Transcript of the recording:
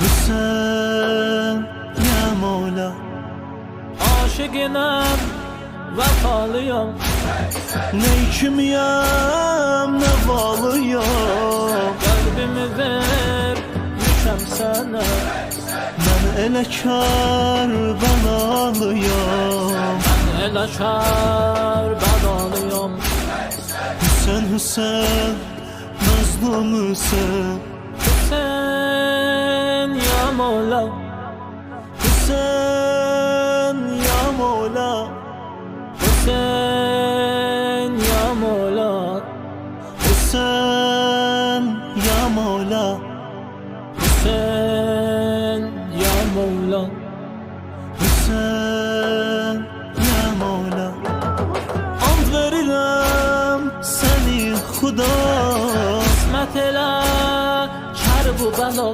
Hüseyin ya Mola. Aşıkınam, vefalıyım. Ne kimyem ne valıyım. Kalbimi ver, yükəm sana. Ben elekar belalıyım. Eləkar badalıyım. Hüseyin Hüseyin mazlum Hüseyin. Hüseyin ya Mola. Hüseyin ya Mola. Hüseyin ya Mola. Hüseyin ya Mola. Hüseyin ya Mola. Hüseyin ya Mola. And verirəm səni Xuda. Qismət elə kar bu bəla.